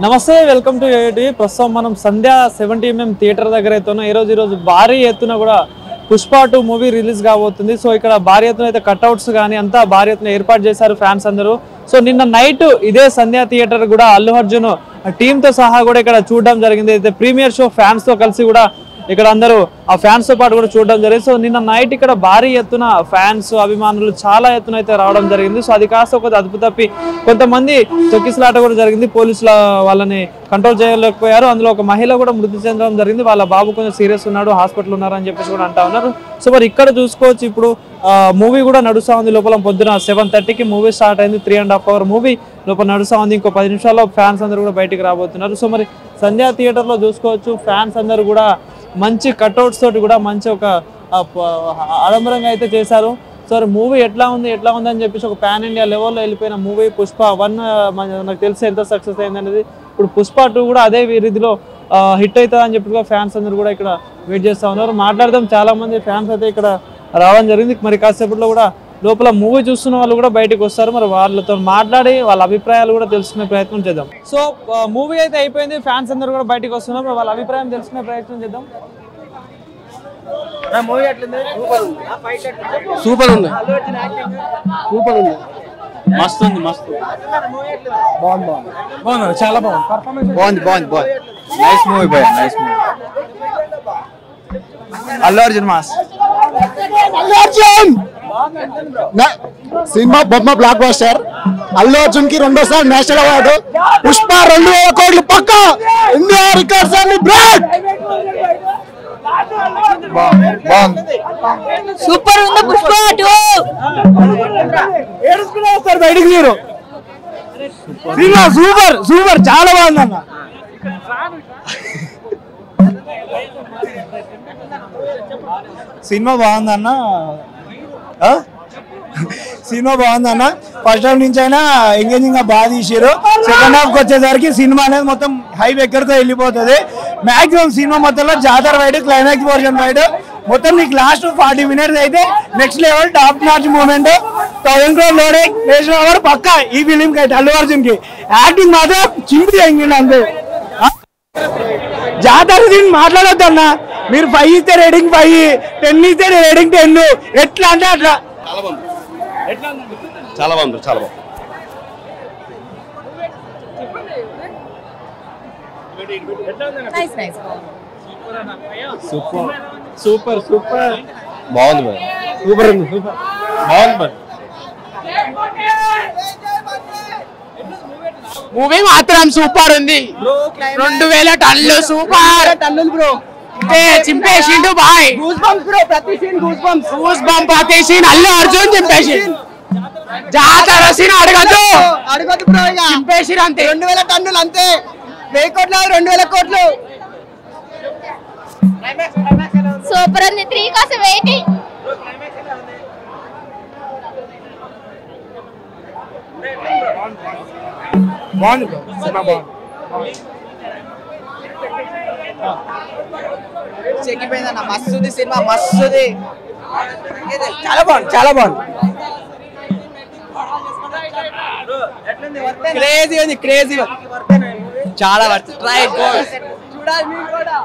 నమస్తే welcome to ఏఐటీవీ ప్రస్తుతం మనం సంధ్య 70mm థియేటర్ దగ్గర అయితే ఉన్నాం ఈరోజు భారీ ఎత్తున కూడా పుష్ప 2 మూవీ రిలీజ్ కాబోతుంది సో ఇక్కడ భారీ ఎత్తున అయితే కట్అవుట్స్ కానీ అంతా భారీ ఎత్తున ఏర్పాటు చేశారు ఫ్యాన్స్ అందరూ సో నిన్న నైట్ ఇదే సంధ్య థియేటర్ కూడా అల్లు అర్జున్ టీమ్ తో సహా కూడా ఇక్కడ చూడడం జరిగింది అయితే ప్రీమియర్ షో ఫ్యాన్స్ తో కలిసి కూడా ఇక్కడ అందరూ ఆ ఫ్యాన్స్ తో పాటు కూడా చూడడం జరిగింది సో నిన్న నైట్ ఇక్కడ భారీ ఎత్తున ఫ్యాన్స్ అభిమానులు చాలా ఎత్తున అయితే రావడం జరిగింది సో అది కాస్త ఒక అదుపు తప్పి కొంతమంది తొక్కిసలాట కూడా జరిగింది పోలీసుల వాళ్ళని కంట్రోల్ చేయలేకపోయారు అందులో ఒక మహిళ కూడా మృతి చెందడం జరిగింది వాళ్ళ బాబు కొంచెం సీరియస్ ఉన్నాడు హాస్పిటల్ ఉన్నారు అని చెప్పేసి కూడా అంటా ఉన్నారు సో మరి ఇక్కడ చూసుకోవచ్చు ఇప్పుడు మూవీ కూడా నడుస్తూ ఉంది లోపల పొద్దున 7:30కి మూవీ స్టార్ట్ అయింది 3.5 hour మూవీ లోపల నడుస్తూ ఉంది ఇంకో 10 నిమిషాల్లో ఫ్యాన్స్ అందరూ కూడా బయటికి రాబోతున్నారు సో మరి సంధ్యా థియేటర్లో చూసుకోవచ్చు ఫ్యాన్స్ అందరూ కూడా మంచి కట్అవుట్స్ తోటి కూడా మంచి ఒక ఆడంబరంగా అయితే చేశారు సో మూవీ ఎట్లా ఉంది అని చెప్పేసి ఒక పాన్ ఇండియా లెవెల్లో వెళ్ళిపోయిన మూవీ పుష్ప 1 నాకు తెలిసి ఎంత సక్సెస్ అయింది అనేది ఇప్పుడు పుష్ప 2 కూడా అదే రీతిలో హిట్ అవుతుంది అని చెప్పి ఫ్యాన్స్ అందరూ కూడా ఇక్కడ వెయిట్ చేస్తూ ఉన్నారు మాట్లాడదాం చాలా మంది ఫ్యాన్స్ అయితే ఇక్కడ రావడం జరిగింది మరి కాసేపట్లో కూడా లోపల మూవీ చూస్తున్న వాళ్ళు కూడా బయటకు వస్తారు మరి వాళ్ళతో మాట్లాడి వాళ్ళ అభిప్రాయాలు కూడా తెలుసుకునే ప్రయత్నం చేద్దాం సో మూవీ అయితే అయిపోయింది ఫ్యాన్స్ అందరూ కూడా బయటకు వస్తున్నారు వాళ్ళ అభిప్రాయం తెలుసుకునే ప్రయత్నం చేద్దాం సూపర్ ఉంది మస్తు బాగుంది చాలా బాగుంది nice movie boy nice movie Allu Arjun mass cinema బొమ్మ బ్లాక్ బస్టర్ అల్లు అర్జున్ కి రెండోసారి నేషనల్ అవార్డు పుష్ప 2,000 కోట్లు పక్క ఇండియా రికార్డ్స్ అన్ని బ్రేక్ సూపర్ ఉంది పుష్ప 2 ఏడుచుకునే వస్తారు బయటికి మీరు సినిమా సూపర్ చాలా బాగుంది అన్న సినిమా బాగుందన్న ఫస్ట్ హాఫ్ నుంచి అయినా ఎంగేజింగ్ గా బాగా తీసారు సెకండ్ హాఫ్ కి వచ్చేసరికి సినిమా అనేది మొత్తం హైప్ ఎక్కడితో వెళ్ళిపోతుంది మాక్సిమం సినిమా మొత్తంలో జాతర వైడ్ క్లైమాక్స్ పోర్షన్ వైడ్ మొత్తం నీకు లాస్ట్ 40 minutes అయితే next level top notch moment 1000 crore loading national award పక్కా ఈ ఫిలిం కి అయితే అల్లు అర్జున్ కి యాక్టింగ్ మాత్రం చింపి ఎంగిండి అంతే జాతర సీన్ మాట్లాడొద్దు అన్న మీరు 5 ఇస్తే రేటింగ్ 5 10 ఇస్తే రేటింగ్ 10 ఎట్లా అంటే అట్లా చాలా బాగుంది సూపర్ బాగుంది మూవీ మాత్రం సూపర్ ఉంది 2000 టన్నులు సూపర్ టన్నులు బ్రో చింపేసిండు బాయ్ గూస్ బంప్స్ బ్రో ప్రతి సీన్ అల్లు అర్జున్ చింపేసిండు జాతర సీన్ అడగదు బ్రో ఇక చింపేసిండు అంతే 2000 టన్నులు అంతే 1000 కోట్లు 2000 కోట్లు సూపర్ ఉంది 3 కోసం వెయిటింగ్ బాగుంది బ్రో సినిమా బాగుంది చెక్కిపోయిందన్న మస్తుంది సినిమా మస్తుంది చాలా బాగుంది క్రేజీ చాలా వర్త్ ట్రై చూడాలి మీరు కూడా